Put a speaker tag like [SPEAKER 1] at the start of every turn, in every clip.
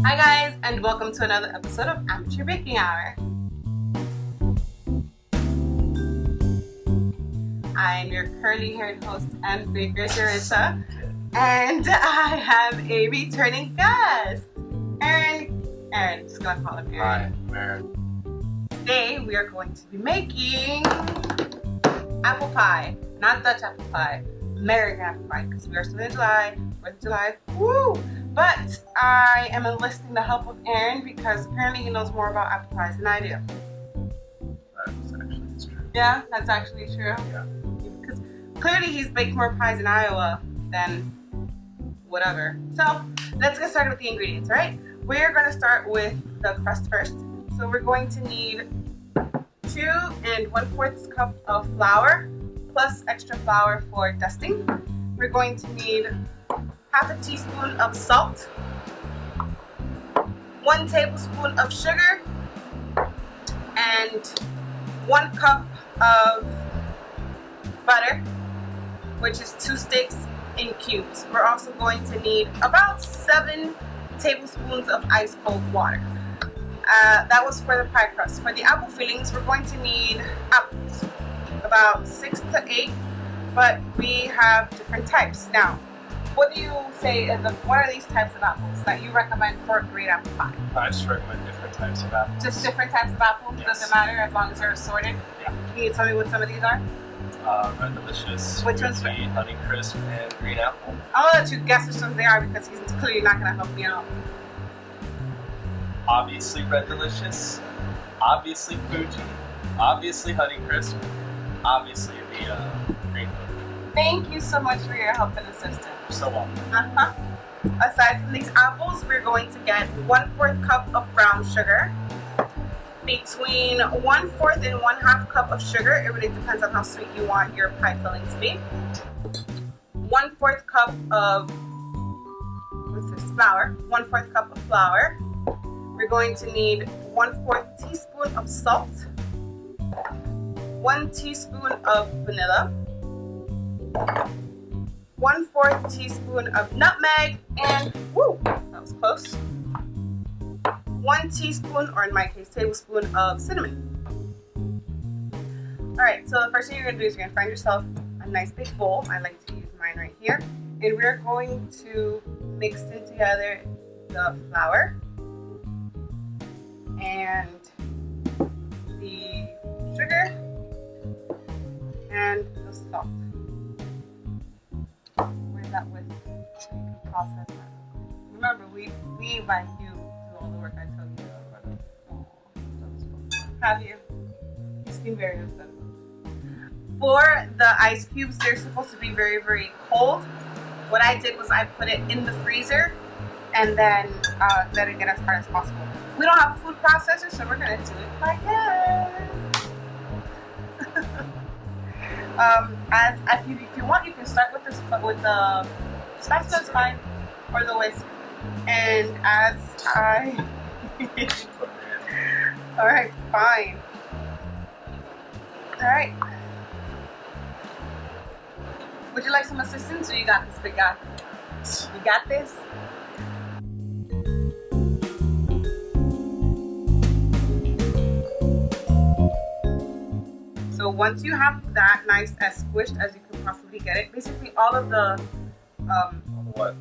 [SPEAKER 1] Hi guys, and welcome to another episode of Amateur Baking Hour. I'm your curly-haired host and baker, Jaritzas, and I have a returning guest, Aaron. Just gonna call him Aaron.
[SPEAKER 2] Hi, Aaron.
[SPEAKER 1] Today we are going to be making apple pie, not Dutch apple pie, American apple pie, because we are still in July, 4th of July, woo! But I am enlisting the help of Aaron because apparently he knows more about apple pies than I do.
[SPEAKER 2] That's true.
[SPEAKER 1] Yeah, that's actually true.
[SPEAKER 2] Yeah.
[SPEAKER 1] Because clearly he's baked more pies in Iowa than whatever. So let's get started with the ingredients, alright? We're going to start with the crust first. So we're going to need 2 1/4 cup of flour plus extra flour for dusting. We're going to need half a teaspoon of salt, 1 tablespoon of sugar, and 1 cup of butter, which is 2 sticks in cubes. We're also going to need about 7 tablespoons of ice cold water. That was for the pie crust. For the apple fillings, we're going to need apples, about 6 to 8, but we have different types. Now, what do you say what are these types of apples that you recommend for a great apple pie?
[SPEAKER 2] I just recommend different types of apples.
[SPEAKER 1] Just different types of apples?
[SPEAKER 2] Yes.
[SPEAKER 1] Doesn't matter as long as they're assorted?
[SPEAKER 2] Yeah.
[SPEAKER 1] Can you tell me what some of these are?
[SPEAKER 2] Red Delicious,
[SPEAKER 1] Which one's
[SPEAKER 2] Sweet Honey Crisp, and Green Apple.
[SPEAKER 1] I'm going to let you guess which ones they are because he's clearly not going to help me out.
[SPEAKER 2] Obviously Red Delicious, obviously Fuji, obviously Honey Crisp, obviously the Green Apple.
[SPEAKER 1] Thank you so much for your help and assistance.
[SPEAKER 2] You're so welcome.
[SPEAKER 1] Aside from these apples, we're going to get 1/4 cup of brown sugar, between 1/4 and 1/2 cup of sugar. It really depends on how sweet you want your pie filling to be. 1/4 cup of flour. 1/4 cup of flour. We're going to need 1/4 teaspoon of salt, 1 teaspoon of vanilla, 1/4 teaspoon of nutmeg, and woo, that was close. 1 teaspoon, or in my case, tablespoon of cinnamon. Alright, so the first thing you're going to do is you're going to find yourself a nice big bowl. I like to use mine right here. And we're going to mix in together the flour and the sugar and the salt. Where's that with so you can process that? Remember, we invite you to do all the work I tell you to. Have you? You seem very upset. For the ice cubes, they're supposed to be very, very cold. What I did was I put it in the freezer and then let it get as hard as possible. We don't have a food processor, so we're gonna do it like that. If you want, you can start with this, but with the spatula is fine, or the whisk. And as I, all right, fine. All right. Would you like some assistance, or you got this, big guy? You got this? So once you have that nice as squished as you can possibly get it, basically all of the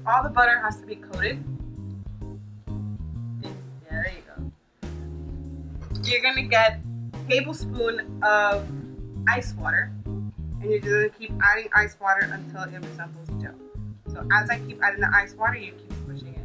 [SPEAKER 1] all the butter has to be coated. Yeah, there you go. You're gonna get a tablespoon of ice water, and you're just gonna keep adding ice water until it resembles gel. So as I keep adding the ice water, you keep pushing it.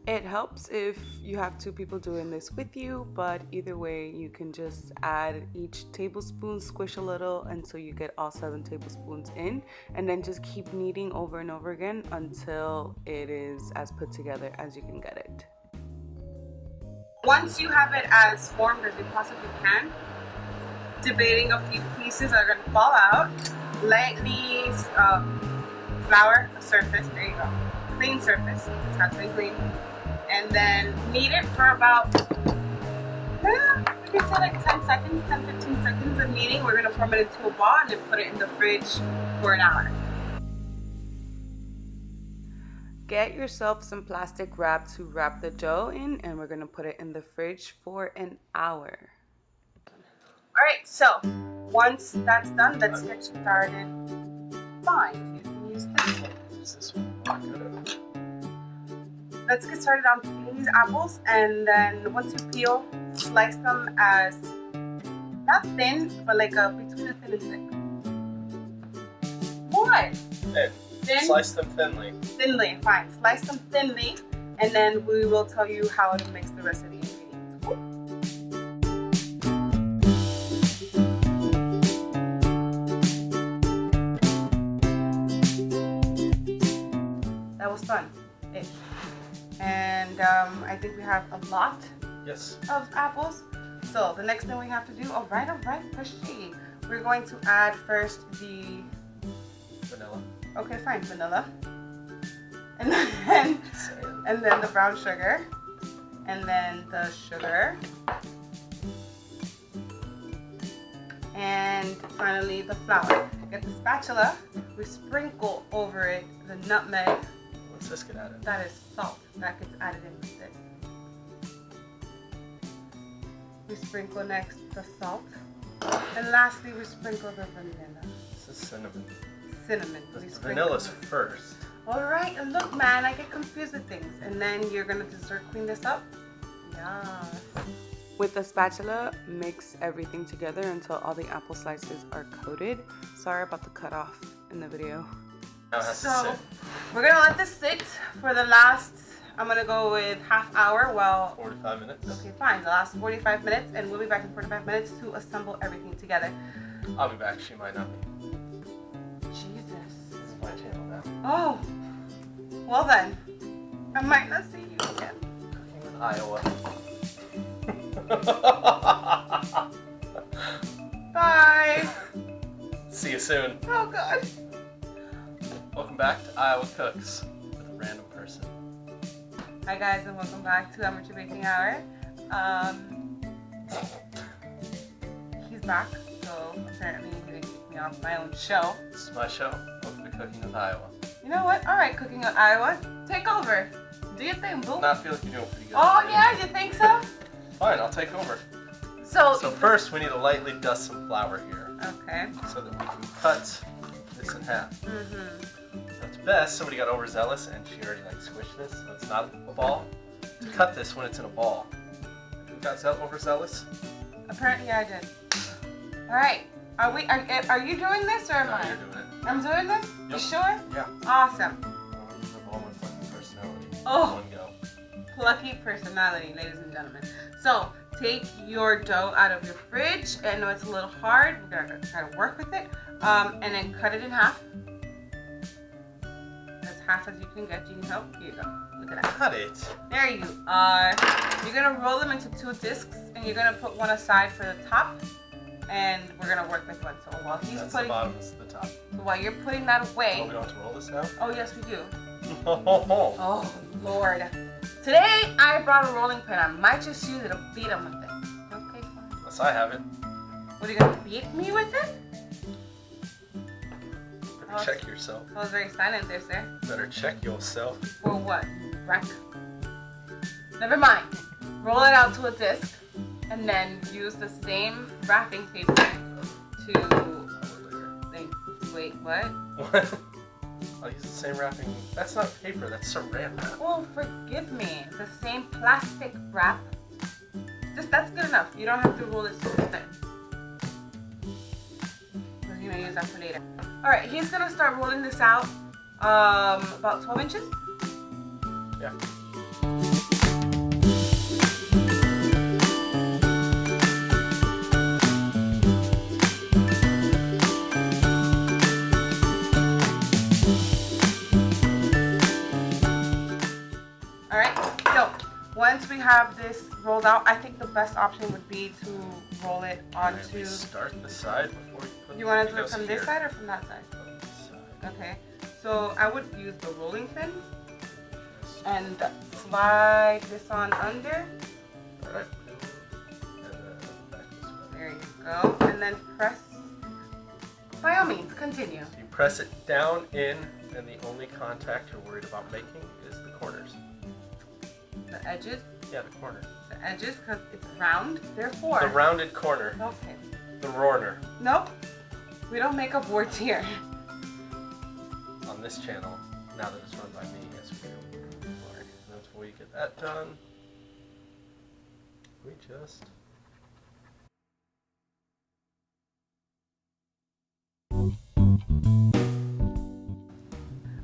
[SPEAKER 3] It helps if you have 2 people doing this with you, but either way, you can just add each tablespoon, squish a little until you get all 7 tablespoons in, and then just keep kneading over and over again until it is as put together as you can get it.
[SPEAKER 1] Once you have it as formed as you possibly can, debating a few pieces are going to fall out, lightly flour a surface, there you go, clean surface, this has been clean. And then knead it for about, we can say like 10 seconds, 10-15 seconds of kneading. We're going to form it into a ball and then put it in the fridge for an hour.
[SPEAKER 3] get yourself some plastic wrap to wrap the dough in, and we're gonna put it in the fridge for an hour.
[SPEAKER 1] All right, so once that's done, let's get started. Fine, you can use this one.
[SPEAKER 2] Is this one?
[SPEAKER 1] Let's get started on peeling these apples, and then once you peel, slice them as not thin, but like between a thin and thick. What?
[SPEAKER 2] Thin.
[SPEAKER 1] Thin?
[SPEAKER 2] Slice them thinly.
[SPEAKER 1] Thinly, fine. Slice them thinly, and then we will tell you how to mix the rest of the ingredients. That was fun. And I think we have a lot
[SPEAKER 2] Yes.
[SPEAKER 1] of apples. So the next thing we have to do, all right, pushy. We're going to add first the,
[SPEAKER 2] Vanilla.
[SPEAKER 1] okay, fine, vanilla. And then the brown sugar. And then the sugar. And finally the flour. Get the spatula, we sprinkle over it the nutmeg.
[SPEAKER 2] What's this get added?
[SPEAKER 1] That is salt. That gets added in with it. We sprinkle next the salt. And lastly, we sprinkle the vanilla.
[SPEAKER 2] This is cinnamon.
[SPEAKER 1] Cinnamon.
[SPEAKER 2] Vanilla's first.
[SPEAKER 1] Alright, and look man, I get confused with things. And then you're gonna dessert clean this up. Yes.
[SPEAKER 3] With the spatula, mix everything together until all the apple slices are coated. Sorry about the cutoff in the video.
[SPEAKER 2] Now it has to
[SPEAKER 1] So
[SPEAKER 2] sit.
[SPEAKER 1] we're gonna let this sit for the last, I'm gonna go with half hour. Well,
[SPEAKER 2] 45 minutes.
[SPEAKER 1] okay, fine. The last 45 minutes, and we'll be back in 45 minutes to assemble everything together.
[SPEAKER 2] I'll be back. She might not be.
[SPEAKER 1] Jesus.
[SPEAKER 2] This is my channel now.
[SPEAKER 1] Oh. Well then, I might not see you again.
[SPEAKER 2] Cooking with Iowa.
[SPEAKER 1] Bye.
[SPEAKER 2] See you soon.
[SPEAKER 1] Oh God.
[SPEAKER 2] Welcome back to Iowa Cooks with a random person.
[SPEAKER 1] Hi guys, and welcome back to Amateur Baking Hour. He's back, so apparently he didn't kick me off my own show.
[SPEAKER 2] This is my show. Welcome to Cooking with Iowa.
[SPEAKER 1] You know what? All right, Cooking with Iowa, take over. Do your thing, boo.
[SPEAKER 2] I feel like you're doing pretty good.
[SPEAKER 1] Oh yeah, you think so?
[SPEAKER 2] Fine, I'll take over.
[SPEAKER 1] So
[SPEAKER 2] first we need to lightly dust some flour here
[SPEAKER 1] okay.
[SPEAKER 2] so that we can cut this in half. So it's best, somebody got overzealous and she already like squished this, so it's not a ball. To cut this when it's in a ball. Who got overzealous?
[SPEAKER 1] Apparently I did. All right. Are you doing this or am
[SPEAKER 2] No,
[SPEAKER 1] I?
[SPEAKER 2] you're doing it.
[SPEAKER 1] I'm doing this? You
[SPEAKER 2] Yep.
[SPEAKER 1] sure?
[SPEAKER 2] Yeah.
[SPEAKER 1] Awesome.
[SPEAKER 2] The ball with fucking personality.
[SPEAKER 1] Oh.
[SPEAKER 2] One go.
[SPEAKER 1] Plucky personality, ladies and gentlemen. So take your dough out of your fridge. I know it's a little hard. We're gonna try to work with it. And then cut it in half. As half as you can get. Do you need help? Here you go. Look at that.
[SPEAKER 2] Cut it.
[SPEAKER 1] There you are. You're gonna roll them into 2 discs, and you're gonna put one aside for the top. And we're gonna work with one. So while he's
[SPEAKER 2] That's
[SPEAKER 1] putting,
[SPEAKER 2] the bottom, this is the top.
[SPEAKER 1] so while you're putting that
[SPEAKER 2] Oh,
[SPEAKER 1] away.
[SPEAKER 2] we don't have to roll this now?
[SPEAKER 1] Oh yes, we do.
[SPEAKER 2] Oh.
[SPEAKER 1] Oh Lord. Today I brought a rolling pin. I might just use it to beat him with it. Okay, fine.
[SPEAKER 2] Unless I have it.
[SPEAKER 1] What are you gonna beat me with it?
[SPEAKER 2] Better check yourself.
[SPEAKER 1] I was very silent there, sir.
[SPEAKER 2] Better check yourself.
[SPEAKER 1] For what? Wreck? Never mind. Roll it out to a disc, and then use the same wrapping paper to. Wait, what?
[SPEAKER 2] What? I'll use the same wrapping. That's not paper, that's saran wrap.
[SPEAKER 1] Oh, forgive me. The same plastic wrap. That's good enough. You don't have to roll it super thin. Because you may use that for later. Alright, he's gonna start rolling this out about 12 inches.
[SPEAKER 2] Yeah.
[SPEAKER 1] Once we have this rolled out, I think the best option would be to roll it onto.
[SPEAKER 2] We start the side before you put.
[SPEAKER 1] You want to do it
[SPEAKER 2] goes
[SPEAKER 1] from
[SPEAKER 2] here.
[SPEAKER 1] this side or from that side?
[SPEAKER 2] From this side.
[SPEAKER 1] Okay. So I would use the rolling pin and slide this on under.
[SPEAKER 2] Alright. And then back this way.
[SPEAKER 1] There you go. And then press. By all means, continue.
[SPEAKER 2] You press it down in And the only contact you're worried about making is the corners.
[SPEAKER 1] The edges?
[SPEAKER 2] Yeah, the corner.
[SPEAKER 1] The edges, because it's round, therefore.
[SPEAKER 2] The rounded corner.
[SPEAKER 1] Okay.
[SPEAKER 2] The Rorner.
[SPEAKER 1] Nope. We don't make up words here.
[SPEAKER 2] On this channel, now that it's run by me, yes we do. Alright, and until we get that done, we just...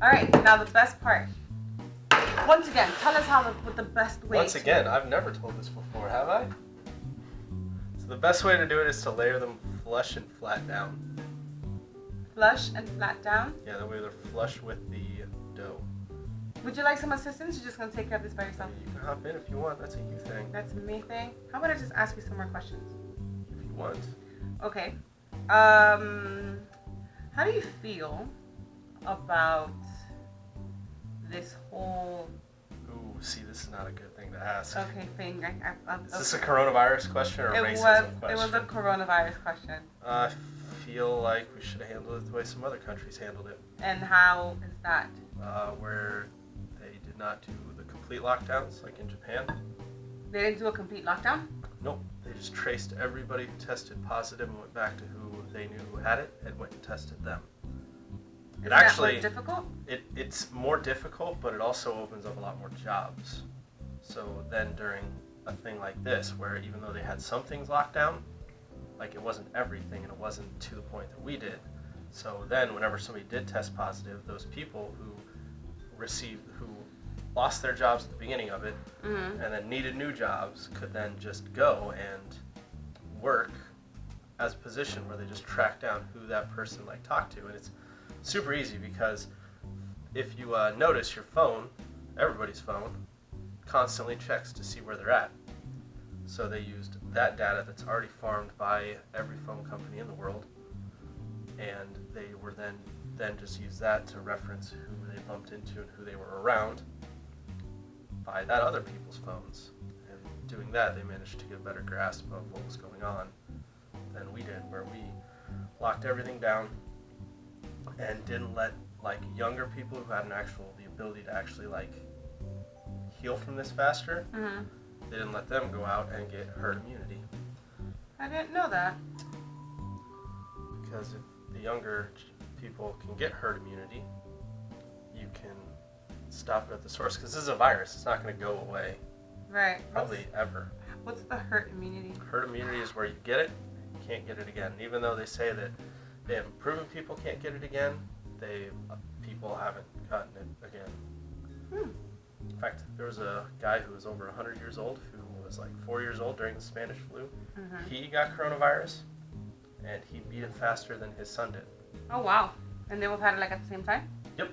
[SPEAKER 1] Alright, now the best part. Once again, tell us what the best way.
[SPEAKER 2] Once again, I've never told this before, have I? So the best way to do it is to layer them flush and flat down.
[SPEAKER 1] Flush and flat down?
[SPEAKER 2] Yeah, that way they're flush with the dough.
[SPEAKER 1] Would you like some assistance? You're just going to take care of this by yourself?
[SPEAKER 2] You can hop in if you want, that's a you thing.
[SPEAKER 1] That's a me thing? How about I just ask you some more questions?
[SPEAKER 2] If you want.
[SPEAKER 1] Okay. How do you feel about this whole...
[SPEAKER 2] Ooh, see, this is not a good thing to ask.
[SPEAKER 1] Okay, thing.
[SPEAKER 2] Is this a coronavirus question or a racism question?
[SPEAKER 1] It was a coronavirus question.
[SPEAKER 2] I feel like we should have handled it the way some other countries handled it.
[SPEAKER 1] And how is that?
[SPEAKER 2] Where they did not do the complete lockdowns, like in Japan.
[SPEAKER 1] They didn't do a complete lockdown?
[SPEAKER 2] Nope. They just traced everybody who tested positive and went back to who they knew who had it and went and tested them.
[SPEAKER 1] Is that more difficult?
[SPEAKER 2] It's more difficult, but it also opens up a lot more jobs. So then during a thing like this, where even though they had some things locked down, like it wasn't everything and it wasn't to the point that we did. So then whenever somebody did test positive, those people who lost their jobs at the beginning of it and then needed new jobs could then just go and work as a position where they just track down who that person like talked to. And it's super easy because if you notice your phone, everybody's phone, constantly checks to see where they're at. So they used that data that's already farmed by every phone company in the world, and they were then just use that to reference who they bumped into and who they were around by that other people's phones. And doing that, they managed to get a better grasp of what was going on than we did, where we locked everything down and didn't let like younger people who had the ability to actually like heal from this faster. They didn't let them go out and get herd immunity.
[SPEAKER 1] I didn't know that.
[SPEAKER 2] Because if the younger people can get herd immunity, you can stop it at the source. Because this is a virus; it's not going to go away.
[SPEAKER 1] Right.
[SPEAKER 2] Probably ever.
[SPEAKER 1] What's the herd immunity?
[SPEAKER 2] Herd immunity is where you get it, you can't get it again. Even though they say that they haven't proven people can't get it again, people haven't gotten it again. In fact, there was a guy who was over 100 years old who was like 4 years old during the Spanish flu. He got coronavirus, and he beat it faster than his son did.
[SPEAKER 1] Oh, wow. And they both had it like at the same time?
[SPEAKER 2] Yep.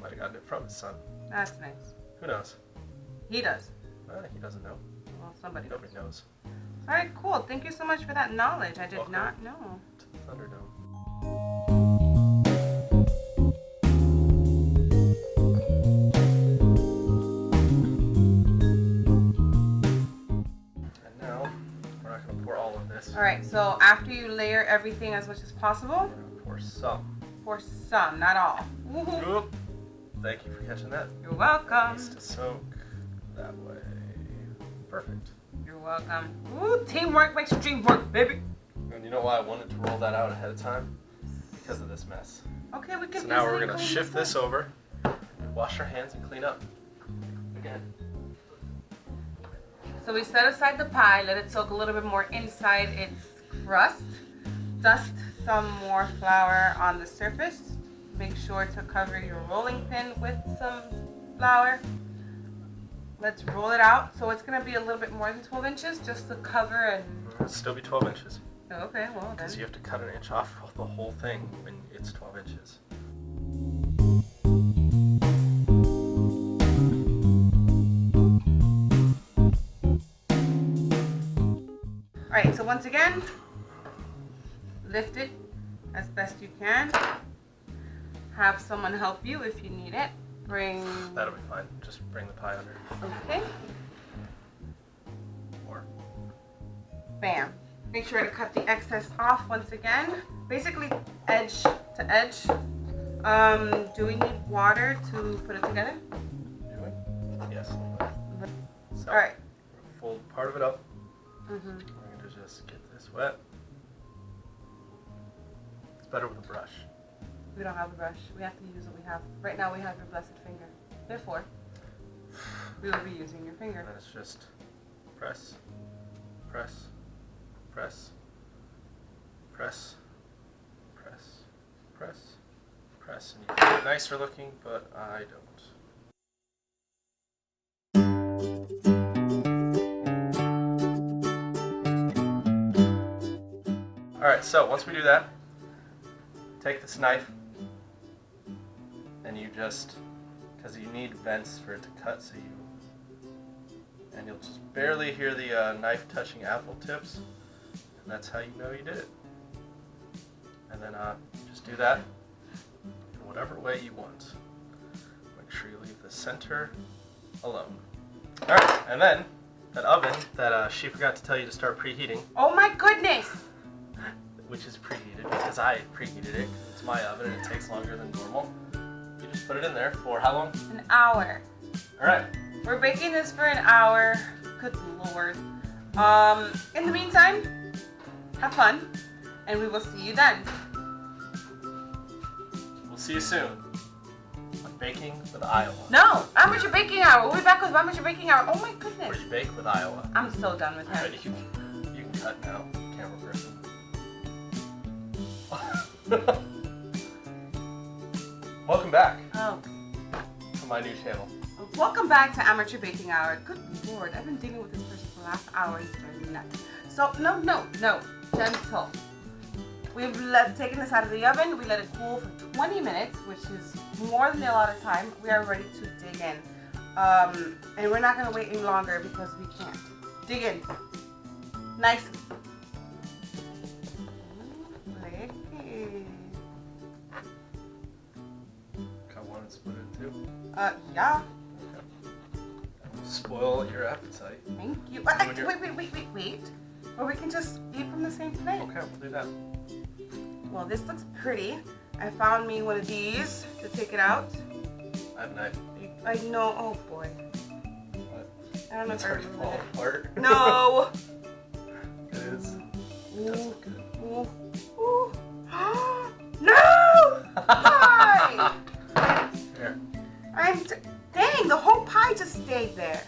[SPEAKER 2] Might have gotten it from his son.
[SPEAKER 1] That's nice.
[SPEAKER 2] Who knows?
[SPEAKER 1] He does.
[SPEAKER 2] He doesn't know.
[SPEAKER 1] Well, nobody
[SPEAKER 2] knows.
[SPEAKER 1] All right, cool. Thank you so much for that knowledge. I did
[SPEAKER 2] Welcome
[SPEAKER 1] not know.
[SPEAKER 2] To the Thunderdome. And now, we're not going to pour all of this.
[SPEAKER 1] All right, so after you layer everything as much as possible,
[SPEAKER 2] We're going to pour some.
[SPEAKER 1] pour some, not all. Woohoo.
[SPEAKER 2] Oop. Thank you for catching that.
[SPEAKER 1] You're welcome.
[SPEAKER 2] Needs to soak that way. Perfect.
[SPEAKER 1] You're welcome. Ooh, teamwork makes the dream work, baby.
[SPEAKER 2] And you know why I wanted to roll that out ahead of time? Because of this mess.
[SPEAKER 1] Okay, we can.
[SPEAKER 2] So now we're
[SPEAKER 1] easily
[SPEAKER 2] going to
[SPEAKER 1] clean
[SPEAKER 2] shift this
[SPEAKER 1] up.
[SPEAKER 2] over, wash our hands, and clean up. Again.
[SPEAKER 1] So we set aside the pie, let it soak a little bit more inside its crust. Dust some more flour on the surface. Make sure to cover your rolling pin with some flour. Let's roll it out. So it's going to be a little bit more than 12 inches just to cover and...
[SPEAKER 2] It'll still be 12 inches.
[SPEAKER 1] Okay, well then.
[SPEAKER 2] Because you have to cut an inch off the whole thing when it's 12 inches.
[SPEAKER 1] Alright, so once again, lift it as best you can. Have someone help you if you need it.
[SPEAKER 2] That'll be fine. Just bring the pie under.
[SPEAKER 1] Okay.
[SPEAKER 2] Or
[SPEAKER 1] Bam. Make sure to cut the excess off once again. Basically edge to edge. Do we need water to put it together?
[SPEAKER 2] Do we? Yes. So,
[SPEAKER 1] All right.
[SPEAKER 2] fold part of it up.
[SPEAKER 1] Mhm.
[SPEAKER 2] We're going to just get this wet. It's better with a brush.
[SPEAKER 1] We don't have a brush. We have to use what we have. Right now we have your blessed finger. Therefore, we will be using your finger.
[SPEAKER 2] And then it's just press, press, press, press, press, press, press. And you get it nicer looking, but I don't. Alright, so once we do that, take this knife and you just, because you need vents for it to cut, so and you'll just barely hear the knife touching apple tips, and that's how you know you did it. And then just do that in whatever way you want. Make sure you leave the center alone. Alright, and then that oven that she forgot to tell you to start preheating,
[SPEAKER 1] Oh my goodness!
[SPEAKER 2] which is preheated because I preheated it, because it's my oven and it takes longer than normal. You just put it in there for how long?
[SPEAKER 1] An hour.
[SPEAKER 2] Alright.
[SPEAKER 1] We're baking this for an hour. Good Lord. In the meantime, have fun, and we will see you then.
[SPEAKER 2] We'll see you soon on Baking with Iowa.
[SPEAKER 1] No, Amateur Baking Hour. We'll be back with Amateur Baking Hour. Oh my
[SPEAKER 2] Where
[SPEAKER 1] goodness.
[SPEAKER 2] you bake with Iowa.
[SPEAKER 1] I'm so done with
[SPEAKER 2] Alright,
[SPEAKER 1] him.
[SPEAKER 2] you can cut now, camera person. Welcome back
[SPEAKER 1] Oh.
[SPEAKER 2] to my new channel.
[SPEAKER 1] Welcome back to Amateur Baking Hour. Good Lord, I've been dealing with this person for the last hour. He's driving me nuts. So, no. Gentle. We've taken this out of the oven. We let it cool for 20 minutes, which is more than a lot of time. We are ready to dig in. And we're not going to wait any longer because we can't. Dig in. Nice.
[SPEAKER 2] Cut one and split it in two.
[SPEAKER 1] Yeah.
[SPEAKER 2] Spoil your appetite.
[SPEAKER 1] Thank you.
[SPEAKER 2] When you're-
[SPEAKER 1] Wait. Or we can just eat from the same plate.
[SPEAKER 2] Okay, we'll do that.
[SPEAKER 1] Well, this looks pretty. I found me one of these to take it out.
[SPEAKER 2] I have a knife.
[SPEAKER 1] I know. Oh boy.
[SPEAKER 2] What?
[SPEAKER 1] I don't know
[SPEAKER 2] It's
[SPEAKER 1] if I
[SPEAKER 2] already
[SPEAKER 1] remember
[SPEAKER 2] falling
[SPEAKER 1] it.
[SPEAKER 2] apart.
[SPEAKER 1] No.
[SPEAKER 2] It is. It does look good.
[SPEAKER 1] Ooh. No! Pie!
[SPEAKER 2] Here.
[SPEAKER 1] Dang, the whole pie just stayed there.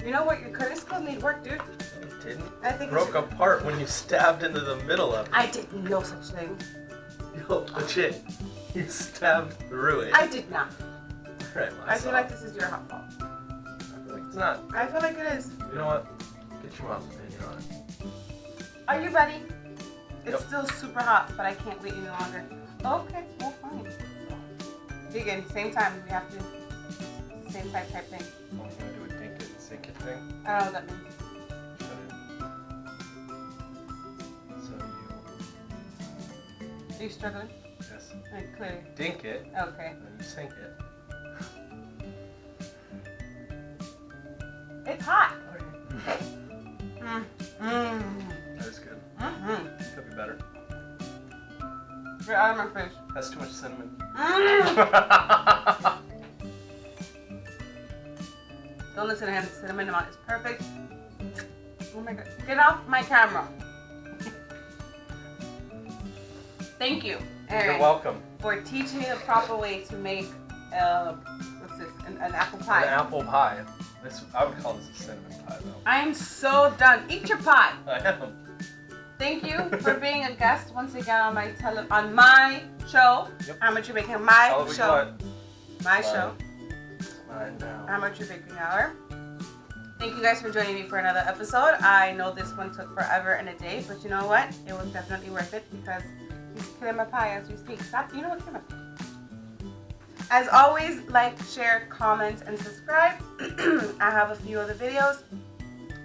[SPEAKER 1] You know what? Your cutting skills need work, dude.
[SPEAKER 2] It didn't.
[SPEAKER 1] I think
[SPEAKER 2] Broke apart when you stabbed into the middle of it.
[SPEAKER 1] I did no such thing.
[SPEAKER 2] Yo, legit. You stabbed through it.
[SPEAKER 1] I did not.
[SPEAKER 2] Alright,
[SPEAKER 1] I feel like this is your hot fault.
[SPEAKER 2] I feel like it's not.
[SPEAKER 1] I feel like it is.
[SPEAKER 2] You know what? Get your mom's opinion on it.
[SPEAKER 1] Are you ready? It's
[SPEAKER 2] Yep.
[SPEAKER 1] still super hot, but I can't wait any longer. Okay, well, fine. Dig in, same time. We have to do same type thing.
[SPEAKER 2] Oh, we're gonna do a dink it and sink it thing.
[SPEAKER 1] I don't know what that means.
[SPEAKER 2] So
[SPEAKER 1] Are you struggling?
[SPEAKER 2] yes,
[SPEAKER 1] Like, clearly.
[SPEAKER 2] dink it,
[SPEAKER 1] Okay.
[SPEAKER 2] and then you sink it.
[SPEAKER 1] It's hot.
[SPEAKER 2] That is good. Could be better.
[SPEAKER 1] You're out of my fish.
[SPEAKER 2] That's too much cinnamon.
[SPEAKER 1] Don't listen to him. The cinnamon amount is perfect. Oh my god. Get off my camera. Thank you, Aaron,
[SPEAKER 2] You're welcome.
[SPEAKER 1] for teaching me the proper way to make what's this? An apple pie.
[SPEAKER 2] An apple pie. This I would call this a cinnamon pie though.
[SPEAKER 1] I am so done. Eat your pie.
[SPEAKER 2] I am.
[SPEAKER 1] Thank you for being a guest once again on my show.
[SPEAKER 2] Yep.
[SPEAKER 1] Amateur Baking. My
[SPEAKER 2] All we
[SPEAKER 1] show.
[SPEAKER 2] want.
[SPEAKER 1] My
[SPEAKER 2] Mine.
[SPEAKER 1] show.
[SPEAKER 2] Mine now.
[SPEAKER 1] Amateur Baking Hour. Thank you guys for joining me for another episode. I know this one took forever and a day, but you know what? It was definitely worth it because he's killing my pie as we speak. Stop. You know what? Kill my pie. As always, like, share, comment, and subscribe. I have a few other videos.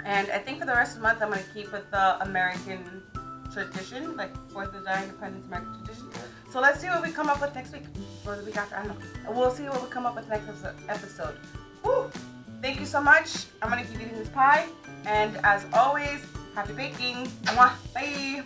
[SPEAKER 1] And I think for the rest of the month, I'm going to keep with the American tradition, like 4th of July Independence American tradition. So let's see what we come up with next week, or the week after, I don't know. We'll see what we come up with next episode. Woo! Thank you so much. I'm going to keep eating this pie. And as always, happy baking. Mwah. Bye.